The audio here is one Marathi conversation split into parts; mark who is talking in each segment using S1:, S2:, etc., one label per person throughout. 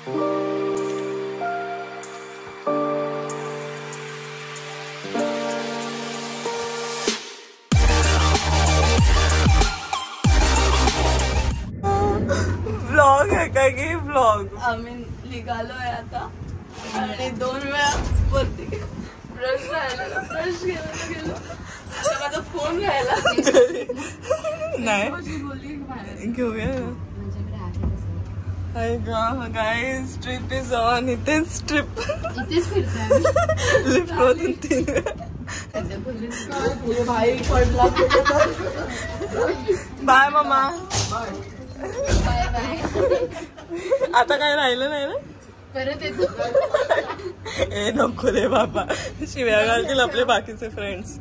S1: व्लॉग आहे काय की व्लॉग
S2: आम्ही निघालोय आता आणि 2 वेळा वरती ब्रश राहिलेला ब्रश गेलो आता माझा फोन राहिला
S1: नाही घेऊया गाइस ट्रिप इज ऑन. इथेच ट्रिप लिफ्ट मधून 3
S2: भाई पडला
S1: बाय मामा.
S2: Bye bye.
S1: आता काय राहिलं नाही ना
S2: परत येतो.
S1: ए नको रे बाबा शिव्या घालतील आपले बाकीचे फ्रेंड्स.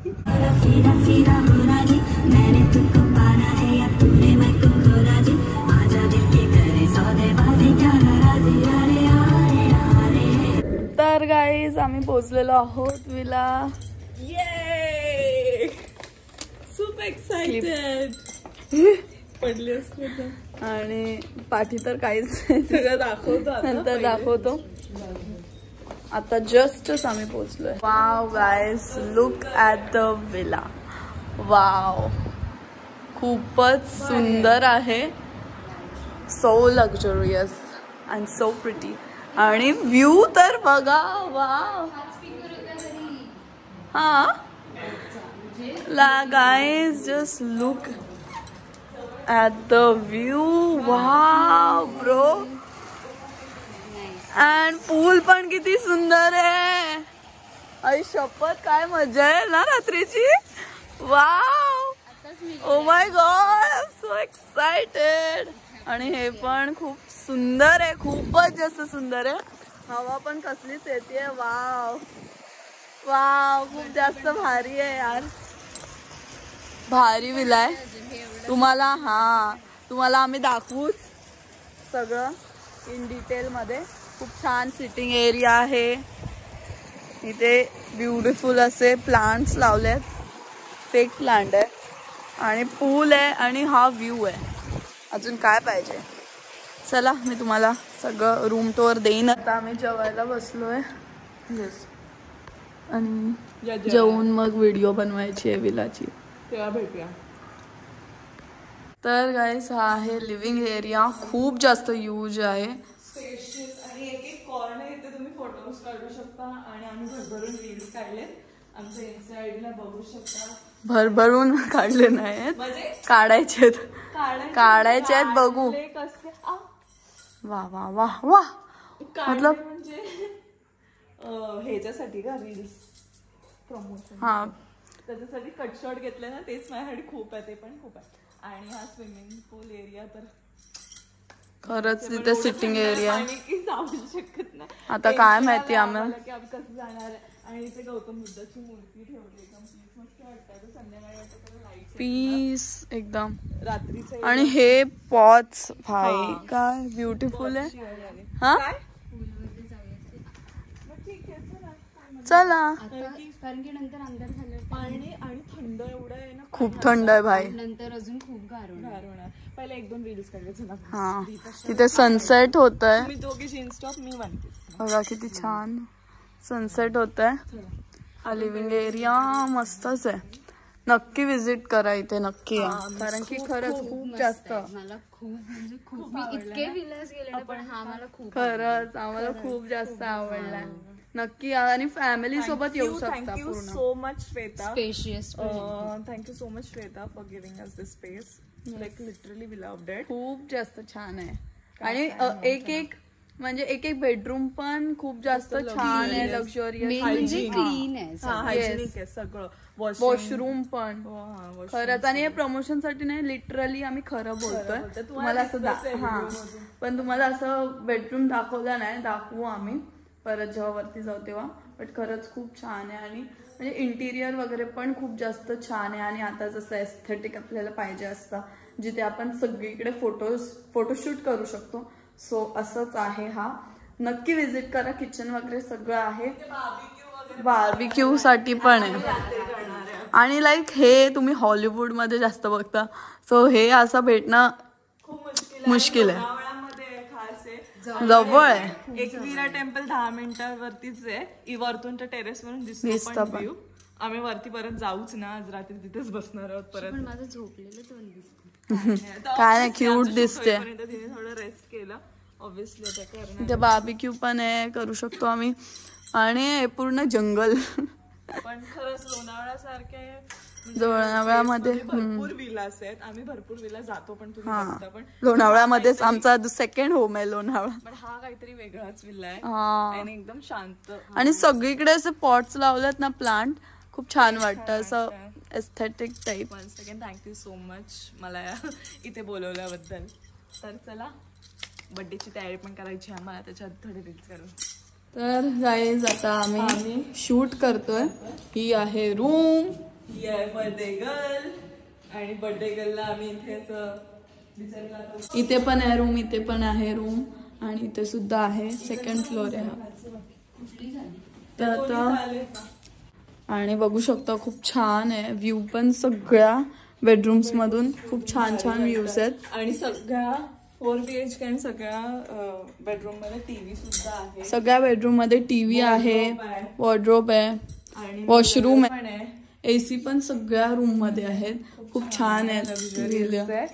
S2: तर गाईज आम्ही पोहोचलेलो आहोत विला.
S1: ये खूप एक्साइटेड पडली असते तर.
S2: आणि पाठी तर काहीच
S1: सगळं दाखवतो
S2: नंतर दाखवतो. आता जस्टच आम्ही पोहोचलोय. Wow guys look at the villa. Wow खूपच सुंदर आहे. So luxurious and so pretty. आणि व्ह्यू तर बघा. वाव हा ला guys just look at the view. wow bro. and pool पण किती सुंदर आहे. आई शपथ काय मजा आहे ना रात्रीची. wow oh my god I'm so excited. आणि हे पण खूप सुंदर आहे. खूपच जास्त सुंदर आहे. हवा पण कसलीच येते. वाव वाव खूप जास्त भारी आहे यार. भारी विला आहे. तुम्हाला आम्ही दाखवूच सगळं इन डिटेल मध्ये. खूप छान सिटिंग एरिया आहे. इथे ब्युटिफुल असे प्लांट्स लावलेत. फेक प्लांट आहे आणि पूल आहे आणि हा व्ह्यू आहे. अजून काय पाहिजे. चला मी तुम्हाला सगळं रूम टूर देईन. आता आम्ही जेवायला बसलोय. आणि जेवून मग व्हिडिओ बनवायची आहे विलाची.
S1: तेव्हा भेटूया.
S2: तर गाईस हा आहे लिव्हिंग एरिया. खूप जास्त यूज आहे.
S1: स्पेशियस आणि एक एक कॉर्नर इथे तुम्ही फोटोज काढू शकता. आणि आम्ही भरभरून रील्स काढलेत. आमच्या इन्स्टा आयडीला बघू शकता.
S2: भरभरून काढले नाहीत
S1: म्हणजे
S2: काढायचे आहेत. बघू. वा वा वा वा. मतलब
S1: म्हणजे ह्याच्यासाठी का रील्स प्रमोशन.
S2: हा
S1: त्याच्यासाठी कट शॉट घेतले ना तेच माझ्यासाठी खूप आहे. ते पण खूप आहे. आणि हा स्विमिंग पूल एरिया तर
S2: खरंच तिथे सिटिंग एरिया
S1: जाऊ शकत नाही.
S2: आता काय माहिती आम्हाला
S1: की आम्ही कसं जाणार. आणि इथे गौतम बुद्धाची मूर्ती ठेवली. एकदम पीस मस्त वाटतं. संध्याकाळी वाटतं पीस
S2: एकदम
S1: रात्रीचं.
S2: आणि हे पॉट्स भाई काय ब्युटिफुल आहे. हा चला.
S3: कारण की नंतर अंधार झालं
S1: पाणी आणि थंड एवढं आहे ना.
S2: खूप थंड आहे भाई.
S3: नंतर अजून खूप गार होणार.
S1: पहिले 1-2 रील्स काढले.
S2: हा तिथे सनसेट होत आहे.
S1: मी दोघी इन्स्टॉप मी बनते.
S2: बघा किती छान सनसेट होत आहे. हा लिव्हिंग एरिया मस्तच आहे. नक्की विजिट करा इथे. नक्की या. कारण की खरंच खूप जास्त
S3: मला खूप म्हणजे खूप. मी इतके विलास गेले पण हा मला खूप
S2: खरंच आम्हाला खूप जास्त आवडलाय. नक्की या आणि फॅमिली सोबत येऊ शकता.
S1: Thank you so much Shweta.
S3: Spacious.
S1: Thank you so much Shweta for giving us this space. Like literally we loved it.
S2: खूप जास्त छान आहे. आणि एक एक बेडरूम पण खूप जास्त छान आहे. लक्झरियस
S3: म्हणजे क्लीन आहे.
S1: हायजेनिक आहे सगळं.
S2: वॉशरूम पण खरंच. आणि हे प्रमोशन साठी नाही लिटरली आम्ही खरं बोलतोय. तुम्हाला असं पण तुम्हाला असं बेडरूम दाखवला नाही. दाखवू आम्ही परत जेव्हा वरती जाऊ तेव्हा. बट खरंच खूप छान आहे. आणि म्हणजे इंटिरियर वगैरे पण खूप जास्त छान आहे. आणि आता जसं एस्थेटिक आपल्याला पाहिजे असतं जिथे आपण सगळीकडे फोटोशूट करू शकतो. सो असंच आहे हा. नक्की विजिट करा. किचन वगैरे सगळं आहे. बार्बिक्यू साठी पण आहे. आणि लाईक हे तुम्ही हॉलिवूड मध्ये जास्त बघता. सो हे असं भेटणं मुश्किल आहे.
S1: आहे,
S2: जवळ आहे.
S1: एकविरा टेम्पल 10 मिनिटांवरतीच आहे. वरतूनच्या टेरेस वरून दिसतो पण व्ह्यू. आम्ही वरती परत जाऊच ना, आज रात्री तिथेच बसणार आहोत परत.
S3: माझं झोपलेलं तोंड दिसतं.
S2: काय नाही, क्यूट दिसते.
S1: तिने थोडं रेस्ट केलं ऑब्विसली.
S2: इथे बार्बिक्यू पण आहे, करू शकतो आम्ही. आणि पूर्ण जंगल.
S1: पण खरंच लोणावळ्यासारखे
S2: लोणावळ्यामध्ये
S1: भरपूर विलास आहेत. आम्ही भरपूर विला जातो पण तुम्ही बघता, पण
S2: लोणावळ्यामध्येच आमचा सेकंड होम आहे लोणावळा.
S1: पण हा काहीतरी वेगळाच विला आहे आणि एकदम शांत.
S2: आणि सगळीकडे असे पॉट्स लावलेत ना प्लांट, खूप छान वाटतं असं aesthetic type.
S1: One second, thank you so much मला इथे बोलवल्याबद्दल. तर चला बर्थडेची तयारी पण करायची आहे आम्हाला, त्याच्यात थोडे रील्स करू.
S2: तर गाईज आता आम्ही शूट करतोय. ही आहे रूम,
S1: ही आहे बर्थडे गर्ल. आणि बर्थडे गर्लला आम्ही इथे असं
S2: इथे पण आहे रूम, इथे पण आहे रूम आणि इथे सुद्धा आहे. सेकंड फ्लोर आहे हा. तर आता आणि बघू शकता खूप छान आहे व्ह्यू पण. सगळ्या बेडरूम्स मधून खूप छान छान व्ह्यूज आहेत.
S1: आणि सगळ्या 4 BHK आणि सगळ्या बेडरूम मध्ये टीव्ही सुद्धा आहे.
S2: सगळ्या बेडरूम मध्ये टीव्ही आहे, वॉर्डरोब आहे, वॉशरूम आहे, AC पण सगळ्या रूम मध्ये आहेत. खूप छान आहे.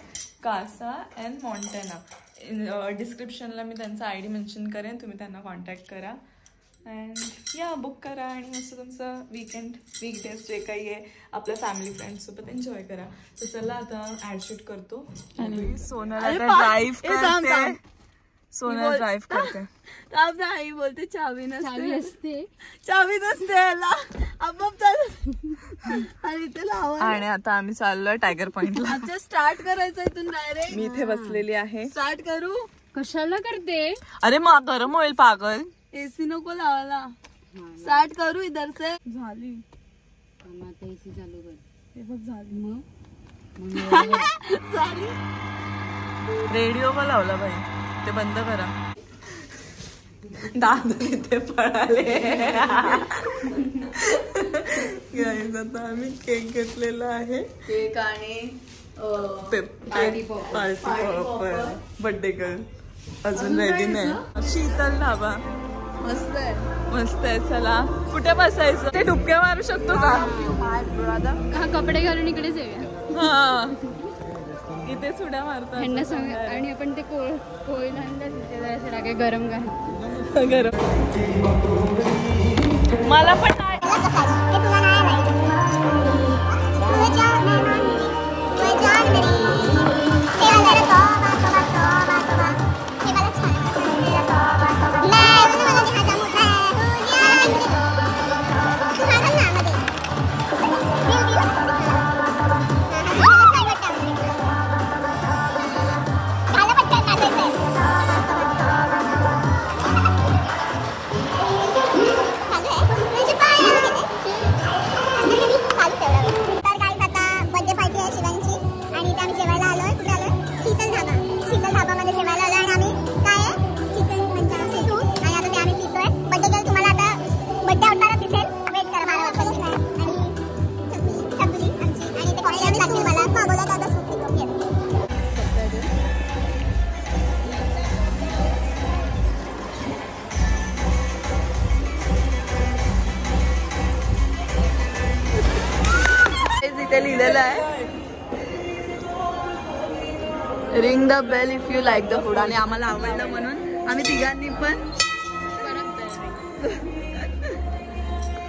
S1: कासा अँड मॉन्टेना. डिस्क्रिप्शनला मी त्यांचा ID मेन्शन करेन, तुम्ही त्यांना कॉन्टॅक्ट करा अँड या बुक करा आणि मस्त तुमचं वीकडेज जे काही आहे आपल्या फॅमिली फ्रेंड्स सोबत एन्जॉय करा. तर चला आता ऍड शूट करतो. सोनाला ड्राईव्ह करते.
S2: आई बोलते चावी नसते,
S3: चावी
S2: नसते याला आपोआप आणि ते लावा.
S1: आणि आता आम्ही चाललोय टायगर पॉइंटला.
S2: अच्छा स्टार्ट करायचं इथून डायरेक्ट.
S1: मी इथे बसलेली आहे.
S2: स्टार्ट करू.
S3: कशाला करते?
S1: अरे मग गरम होईल पागल.
S2: AC नको लावायला. स्टार्ट करू इधर से. झाली
S3: आता AC चालू कर.
S2: हे बघ झाली.
S3: मग
S2: झाली.
S1: रेडिओ का लावला बाई, ते बंद करा. दादा तिथे पळाले. आता आम्ही केक घेतलेला आहे.
S2: केक आणि
S1: बर्थडे गर्ल अजून रेडी नाही. शीतल ढाबा
S2: मस्त आहे,
S1: मस्त आहे. चला कुठे बसायचं? ते डुबक्या मारू शकतो का?
S3: हा कपडे घालून इकडेच येऊया.
S1: हा इथे सुड्या मारतात.
S3: ह्यांना सांगा. आणि आपण ते कोळीला आणलं तिथे जरासं टाका गरम घाल.
S1: गरम मला पण नाही.
S2: लिहिलेलं आहे ring the bell if you like the food. आणि आम्हाला आवडलं म्हणून आम्ही तिघांनी पण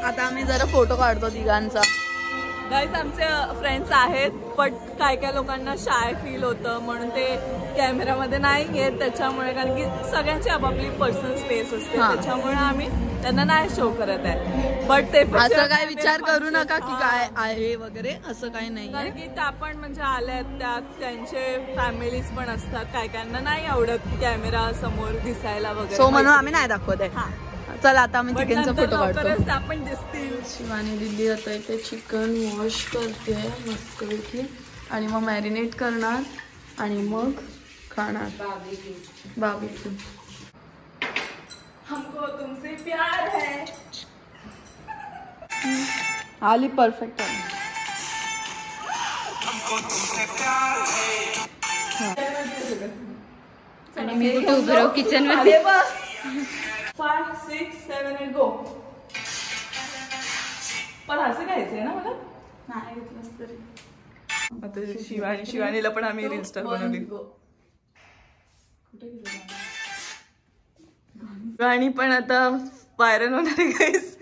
S2: आता आम्ही जरा फोटो काढतो तिघांचा.
S1: गाईज आमचे फ्रेंड्स आहेत पण काय काय लोकांना शाय फील होतं म्हणून ते कॅमेरामध्ये नाही येत. त्याच्यामुळे कारण की सगळ्यांची आपापली पर्सनल स्पेस असते त्याच्यामुळे आम्ही त्यांना नाही शो करत आहे. बट ते
S2: असं काय विचार करू नका की काय आहे वगैरे, असं काही नाही.
S1: कारण की त्या पण म्हणजे आल्यात त्यात त्यांचे फॅमिलीज पण असतात. काय कायांना नाही आवडत की कॅमेरा समोर दिसायला वगैरे,
S2: सो म्हणून आम्ही नाही दाखवत आहे. चला आता आम्ही चिकनचा फोटो काढतो.
S1: आपण दिसतील.
S2: शिवानी दिली आता इथे चिकन वॉश करते मस्तपैकी आणि मग मॅरिनेट करणार आणि मग खाणार. बार्बिक्यू.
S1: हमको तुमसे प्यार है.
S2: आली परफेक्ट आहे.
S3: आणि मी कुठे उभं राहू किचन मध्ये.
S1: 5, 6, 7, 8 गो. पण असं घ्यायचंय ना मला.
S2: नाही घेतलंस तरी.
S1: आता शिवानीला पण आम्ही रील स्टार बनवली. शिवानी पण आता व्हायरल होणार आहे गाईस.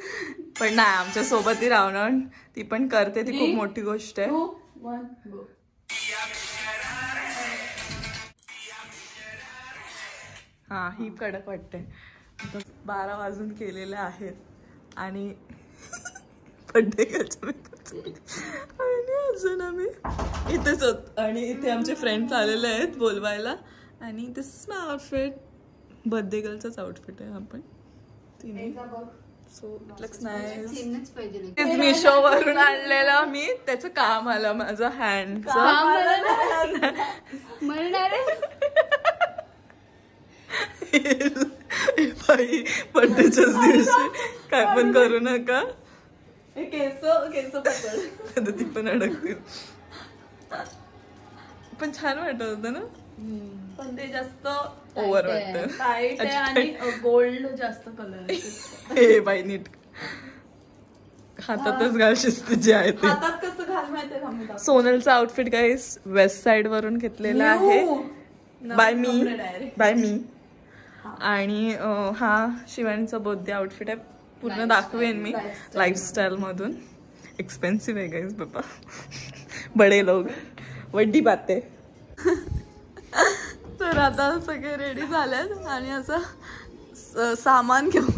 S1: पण नाही आमच्या सोबतही राहणार. ती पण करते, ती खूप मोठी गोष्ट आहे.
S2: 2, 1 गो.
S1: हा ही कडक वाटते. 12 वाजून केलेले आहेत आणि बर्थडे आणि अजून आम्ही इथेच होत आणि इथे आमचे फ्रेंड्स आलेले आहेत बोलवायला. आणि this is my outfit. Birthday गर्लचाच आउटफिट आहे आपण तिने. So it looks nice. Meesho वरून आणलेला मी. त्याचं काम आलं माझं हँडचं. बाई बर्थडेच्याच दिवशी काय पण करू नका.
S2: केस पकड.
S1: ती पण अडकतील. पण छान वाटत होतं ना.
S2: पण ते जास्त
S1: ओव्हर वाटतं.
S2: टाईट आहे आणि गोल्ड जास्त कलर आहे.
S1: हे बाई नीट हातातच घालशीस तुझी आहे ते.
S2: हातात कसं घाल माहितीये.
S1: सोनलचा आउटफिट गाईस वेस्ट साइड वरून घेतलेला आहे बाय मी. आणि हा शिवानीचा बर्थडे आउटफिट आहे. पूर्ण दाखवेन मी लाईफस्टाईल मधून. एक्सपेन्सिव्ह आहे गाईस बाबा. बडे लोग वड्डी बाते. तर आता सगळे रेडी झालेत आणि असं सामान घेऊन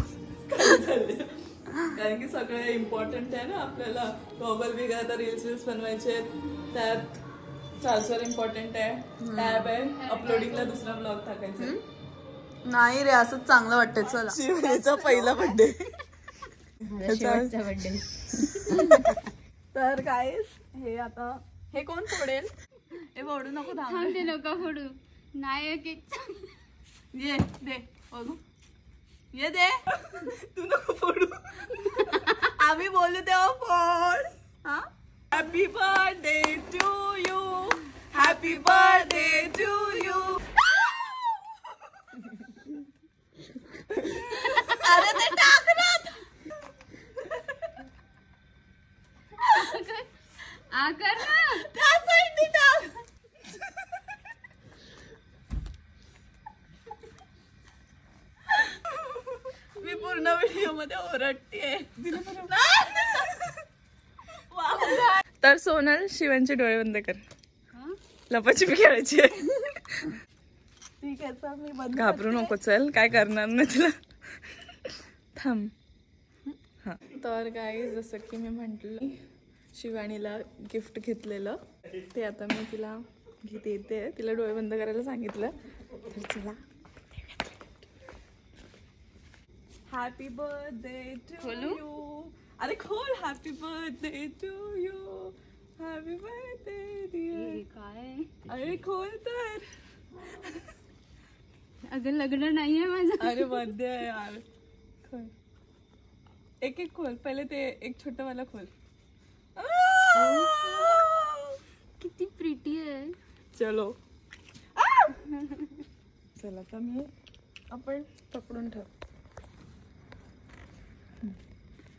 S1: कारण की सगळे इम्पॉर्टंट आहे ना आपल्याला. गॉगल बिगा आता रील्स बनवायचे. त्यात चार्जर इम्पॉर्टंट आहे. टॅब आहे. अपलोडिंगला दुसरा ब्लॉग टाकायचा.
S2: नाही रे असंच चांगलं वाटतंय. चला
S1: शिवानीचा पहिला बर्थडे.
S2: तर गाईस हे आता हे कोण फोडेल. हे फोडू नको.
S3: थांबते नका फोडू. नाही केक
S2: ये दे बघू. ये दे.
S1: तू नको फोडू.
S2: आम्ही बोलू तेव्हा फोड. हा
S1: happy birthday to you. Happy birthday to you.
S2: अरे ते टाक ना.
S3: आकर ना.
S2: त्या साईडने टाक. मी पूर्ण व्हिडिओ मध्ये ओरडतेय.
S1: तर सोनल शिवांचे डोळे बंद कर. लपाछपी खेळायची आहे.
S2: ठीक आहे चल मी बंद.
S1: घाबरू नको. चल काय करणार नाही तुला. थांब. हा तर गाईस जसं की मी म्हटलं शिवानीला गिफ्ट घेतलेलं ते आता मी तिला देते. तिला डोळे बंद करायला सांगितलं. तर चला. Happy birthday to you. अरे खोल. Happy birthday to you. Happy birthday dear.
S3: काय
S1: अरे खोल तर.
S3: अगं लग्न नाहीये माझं.
S1: अरे बर्थडे आहे यार. खोल. एक एक खोल. पहिले ते एक छोटं वाला खोल.
S3: किती प्रिटी आहे.
S1: चलो. चला आता मी आपण पकडून ठेव.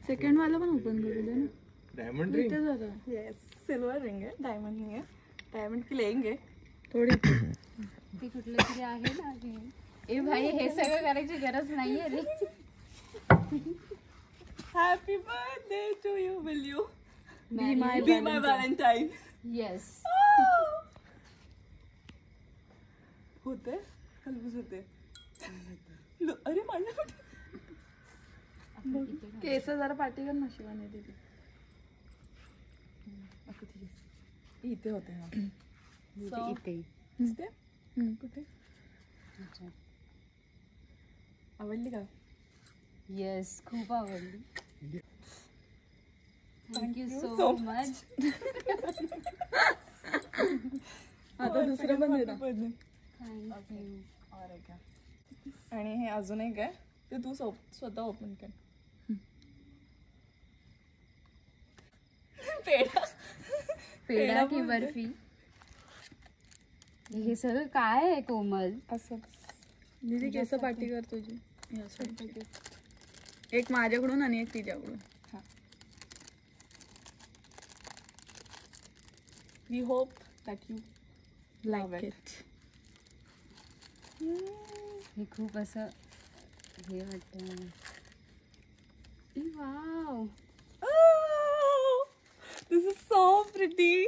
S2: सेकंड वाला पण ओपन करू दे ना.
S4: Diamond ring.
S1: Yes silver ring है. डायमंड नहीं है. डायमंड की लेंगे
S2: थोडी.
S3: ते कुठलं तरी आहे ना. ए भाई हे सगळं करायची गरज नाहीये रे.
S1: Happy birthday to you. Will you
S3: Be my
S1: be my Valentine.
S3: Yes.
S1: होते खलबूज होते. अरे माझ्या
S2: केस जरा पाठी कर ना शिवानी दीदी.
S1: इथे होते ना.
S3: इथे
S1: दिसते कुठे. आवडली का.
S3: येस खूप आवडली. Thank you so much.
S2: आता दुसरं पण दे ना.
S3: थँक्यू.
S1: आणि हे अजून एक आहे ते तू स्वतः ओपन कर.
S3: पेढा की बर्फी. हे सगळं काय आहे कोमल.
S1: असंच
S2: दीदी केस पाठी कर तुझी या साईडची. एक माझ्याकडून आणि एक तिच्याकडून.
S1: हा. We hope that you
S2: like it.
S3: हे खूप असं हे वाटतं मला. Wow,
S1: this is so pretty.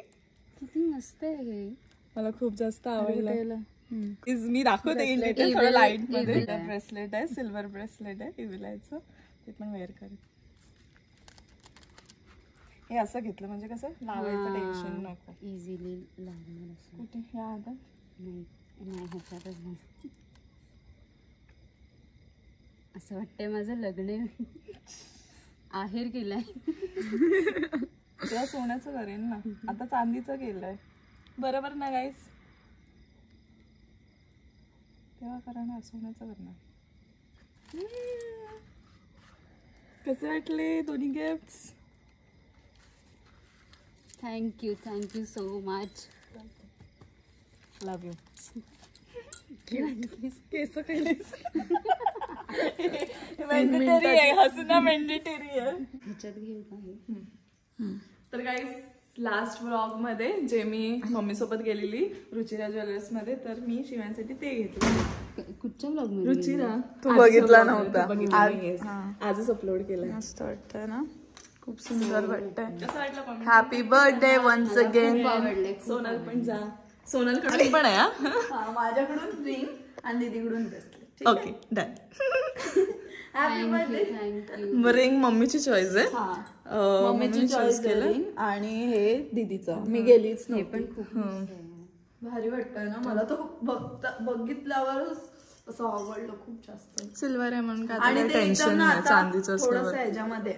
S3: किती मस्त आहे हे.
S1: मला खूप जास्त आवडलं. मी दाखवते
S3: Evil-
S1: थोडं लाईट मध्ये.
S3: evil आहे.
S1: ब्रेसलेट आहे, सिल्वर ब्रेसलेट आहे इव्हिलायचं. ते पण वेअर करेल. हे असं घेतलं म्हणजे कसं लावायचं टेन्शन नको.
S3: इझिली लागणार असं.
S1: कुठे ह्या आता
S3: नाही नाही ह्याच्यातच नाही. असं वाटतंय माझं लग्न आहेर केलंय.
S1: तेव्हा सोन्याचं करेन ना, आता चांदीचं केलंय. बरोबर ना गाईस? तेव्हा करणार सोन्याचं करणार. कसे वाटले दोन्ही gifts?
S3: Thank you so much.
S1: Love you. केस केलेस मेंडेटरी आहे, हसणं मेंडेटरी आहे.
S3: ह्याच्यात घेऊ का हे?
S1: तर गाईस लास्ट व्लॉग मध्ये जे मी मम्मी सोबत गेलेली रुचिरा ज्वेलर्स मध्ये, तर मी शिवांसाठी ते घेतलं.
S3: कुठच्या ब्लॉग मध्ये?
S1: रुचिरा
S2: तू बघितला नव्हता.
S1: आजच अपलोड केलाय.
S2: मस्त वाटतंय ना, खूप सुंदर वाटतंय.
S1: कसं वाटलं?
S2: Happy birthday once again.
S3: आवडले.
S1: सोनल पण जा. सोनल कडे पण आहे.
S2: माझ्याकडून रिंग आणि दीदीकडून bracelet.
S1: Okay done.
S2: Happy birthday.
S3: Thank you.
S1: Ring मम्मीची चॉईस आहे.
S2: मम्मीची चॉईस केली आणि हे दीदीचं. मी गेलीच
S3: हे
S2: नव्हती.
S3: पण खूप
S2: भारी वाटतंय ना मला तर. बघितल्यावरच असं आवडलं खूप जास्त.
S1: सिल्वर आहे म्हणून काय
S2: आणि ते
S1: टेन्शन
S2: एकदम ना
S1: नाही
S2: आता
S1: चांदीचं
S2: थोडंसं
S1: असल्यावर.
S2: ह्याच्यामध्ये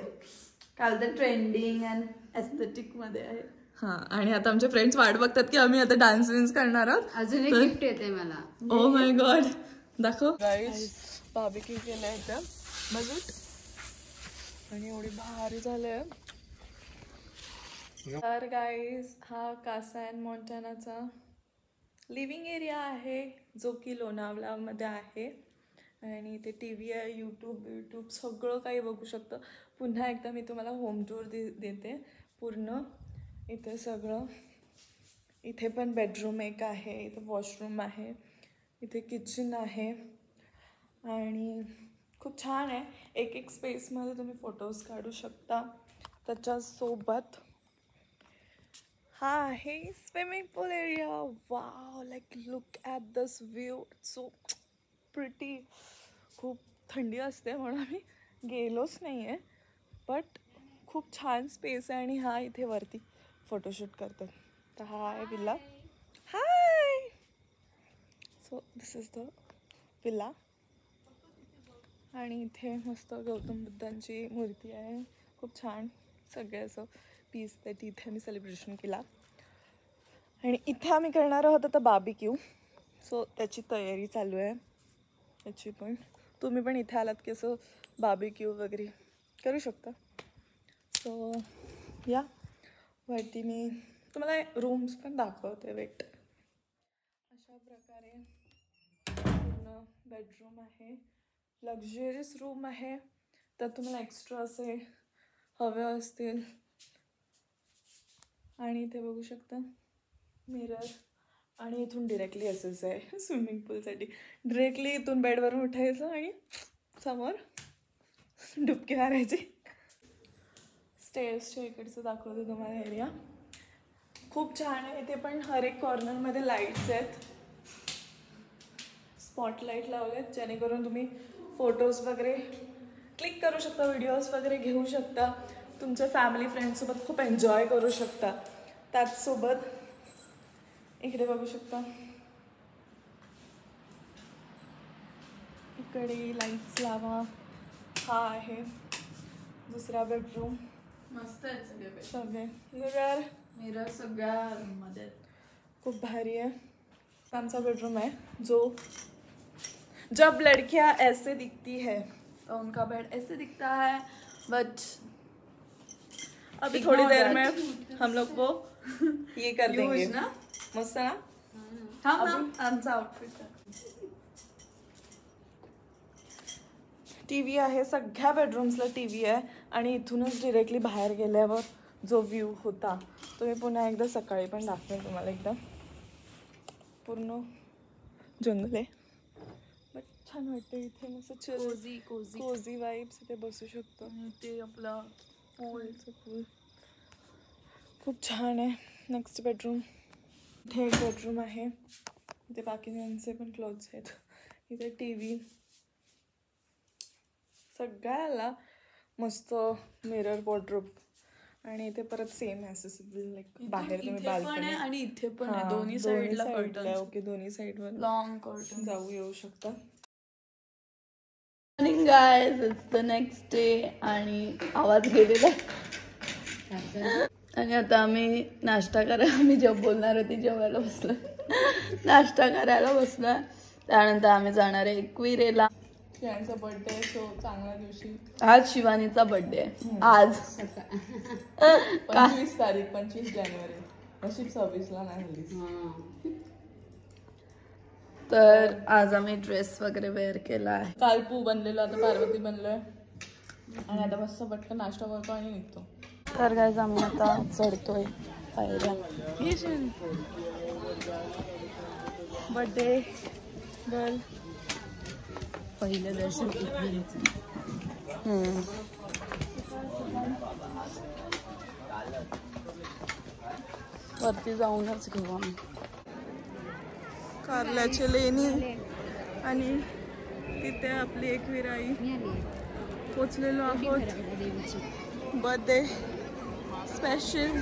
S2: काय तर ट्रेंडिंग अँड एस्थेटिक मध्ये आहे.
S1: हा, आणि आता आमचे फ्रेंड्स वाट बघतात की आम्ही आता डान्स विन्स करणार आहोत.
S3: अजून एक गिफ्ट येते मला.
S1: ओ माय गॉड, दाखव. बार्बिक्यू केलंय इथं बघूट, आणि एवढी भारी झालंय. तर गाईज हा कासा अँड मॉन्टानाचा लिव्हिंग एरिया आहे, जो की लोणावळामध्ये आहे. आणि इथे टी व्ही आहे, यूट्यूब सगळं काही बघू शकतं. पुन्हा एकदा मी तुम्हाला होम टूर देते पूर्ण. इथे सगळं, इथे पण बेडरूम एक आहे, इथे वॉशरूम आहे, इथे किचन आहे, आणि खूप छान आहे. एक स्पेसमध्ये तुम्ही फोटोज काढू शकता. त्याच्यासोबत हा आहे swimming pool area. Wow, like look at this view, so pretty. खूप थंडी असते म्हणून आम्ही गेलोच नाही आहे, बट खूप छान स्पेस आहे. आणि हा इथे वरती फोटोशूट करतात. तर हा आहे villa. High, so this is the villa. आणि इथे मस्त गौतम बुद्धांची मूर्ती आहे, खूप छान. सगळे असं पीस ते इथे आम्ही सेलिब्रेशन केला. आणि इथे आम्ही करणार आहोत आता बार्बिक्यू, सो त्याची तयारी चालू आहे. त्याची पण तुम्ही पण इथे आलात की असं बार्बिक्यू वगैरे करू शकता. सो या वरती मी तुम्हाला रूम्स पण दाखवते. वेट, अशा प्रकारे पूर्ण बेडरूम आहे, लक्झरियस रूम आहे. तर तुम्हाला एक्स्ट्रा असे हवे असतील. आणि इथे बघू शकता मिरर, आणि इथून डिरेक्टली असंच आहे स्विमिंग पूलसाठी. डिरेक्टली इथून बेडवरून उठायचं आणि समोर डुबकी मारायची. स्टेअर्सच्या इकडचं दाखवते तुम्हाला एरिया. खूप छान आहे. इथे पण हर एक कॉर्नरमध्ये लाईट्स आहेत, स्पॉटलाईट लावलेत, जेणेकरून तुम्ही फोटोज वगैरे क्लिक करू शकता, व्हिडिओज वगैरे घेऊ शकता, तुमच्या फॅमिली फ्रेंड्ससोबत खूप एन्जॉय करू शकता. त्याचसोबत इकडे बघू शकता, इकडे लाईट्स लावा. हा आहे दुसरा बेडरूम.
S2: मस्त आहे सगळे
S1: सगळे
S2: मिरर सगळ्या मध्ये
S1: खूप भारी आहे. आमचा बेडरूम है, जो जब लड़कियां ऐसे दिखती है
S2: तो उनका बेड ऐसे दिखता है. बट
S1: अभी थोड़ी देर में हम लोग को ये कर देंगे
S2: ना.
S1: मस्त ना.
S2: आमचा आउटफिट
S1: टीव्ही आहे, सगळ्या बेडरूम्सला टीव्ही आहे आणि इथूनच डिरेक्टली बाहेर गेल्यावर जो व्ह्यू होता तो मी पुन्हा एकदा सकाळी पण दाखवेन तुम्हाला. एकदम पूर्ण जंगल आहे, बट छान वाटतं इथे. मस्त कोझी वाईब्स. इथे बसू शकतो. ते आपलं पूलचं पूल खूप छान आहे. नेक्स्ट बेडरूम, इथे एक बेडरूम आहे. इथे बाकीच्यांचे पण क्लोथ्स आहेत. इथे टीव्ही, सगळ्याला मस्त मिरर वॉर्डरोब आणि इथे परत सेम ॲसेसिबल लाईक बाहेर तुम्ही बाल्कनी
S2: आणि इथे पण आहे दोन्ही साइडला कर्टन.
S1: ओके, दोन्ही साइडवर
S2: लॉंग कर्टन
S1: जाऊ येऊ शकता.
S2: Morning guys, it's the next day आणि आवाज गेलेला आणि आता आम्ही नाश्ता करायला, आम्ही जेव्हा बोलणार होती जेवायला बसलो, नाश्ता करायला बसलो. त्यानंतर आम्ही जाणार आहे एकविरेला.
S1: शिवानीचा बर्थडे, सो चांगल्या दिवशी.
S2: आज शिवानीचा बर्थडे आहे. आज
S1: 25 तारीख, 25 जानेवारी. नशीब 26ला नाही हल्ली.
S2: तर आज आम्ही ड्रेस वगैरे वेअर केला आहे.
S1: काल पू बनलेलो, आता पार्वती बनलोय आणि आता मस्त पटकन नाश्ता करतो आणि निघतो.
S2: तर गाईज आम्ही आता चढतोय पायऱ्या.
S1: बर्थडे गर्ल,
S3: पहिलं दर्शन
S2: वरती जाऊनच घेऊ आम्ही.
S1: कारल्याची लेणी आणि तिथे आपली एकविराई. पोचलेलो आहोत. Birthday special.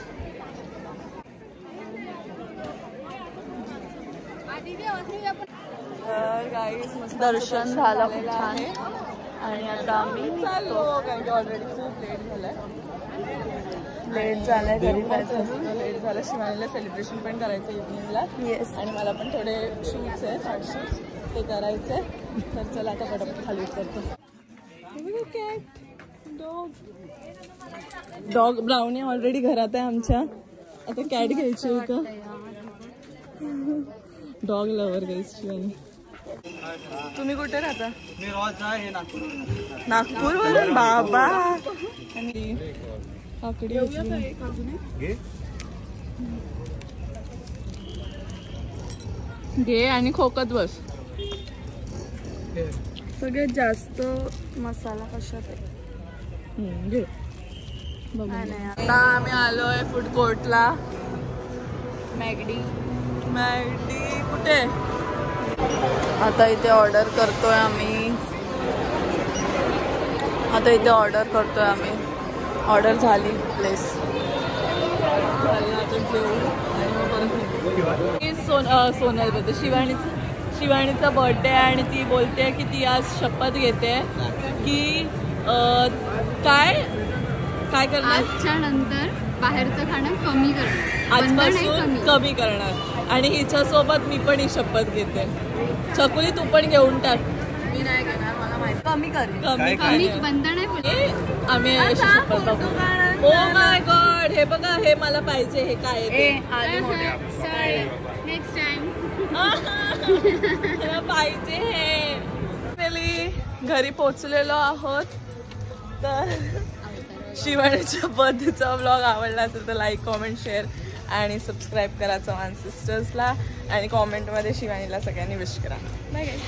S2: दर्शन झालं खूप छान आणि आता आम्ही
S1: चाललो कारण की ऑलरेडी खूप लेट झालाय.
S2: लेट झालाय, घरी
S1: जायचं लेट झालं. शिवानीला सेलिब्रेशन पण करायचं इव्हनिंगला.
S2: येस,
S1: आणि मला पण थोडे शूट्स आहेत, आर्ट शूट्स, ते करायचे. तर चला आता पटापट खाली करतो. डॉग ब्राउनी ऑलरेडी घरात आहे आमच्या. आता कॅट घ्यायची आहे का? डॉग लवर गाईस शिवानी. तुम्ही कुठे राहता?
S4: मी रोज आहे नागपूर.
S1: नागपूरवरून बाबा. आणि काकडी घे आणि खोकत बस.
S2: सगळ्यात जास्त मसाला कशात आहे?
S1: घे. आता आम्ही आलोय फूड कोर्टला.
S2: मॅगडी
S1: कुठे?
S2: आता इथे ऑर्डर करतोय आम्ही. ऑर्डर झाली प्लेस.
S1: सोनल बोलते शिवानीचा बर्थडे आणि ती बोलते की ती आज शपथ घेते की काय करणार,
S3: आजच्या नंतर बाहेरचं खाणं कमी करणार,
S1: आजपासून कमी करणार. आणि हिच्यासोबत मी पण ही शपथ घेते. चकुली तू पण घेऊन टाक.
S2: मी नाही घेणार, मला माहिती. कमी
S3: कमी बंधन आहे.
S1: आम्ही शपथ बघू. ओ माय गॉड, हे बघा, हे मला पाहिजे. हे काय
S3: नेक्स्ट टाइम
S1: पाहिजे. हे घरी पोचलेलो आहोत. तर शिवानीच्या बर्थडेचा व्लॉग आवडला असेल तर लाईक, कॉमेंट, शेअर आणि सबस्क्राईब करा चव्हाण सिस्टर्सला. आणि कॉमेंटमध्ये शिवानीला सगळ्यांनी विश करा. बाय गाईस.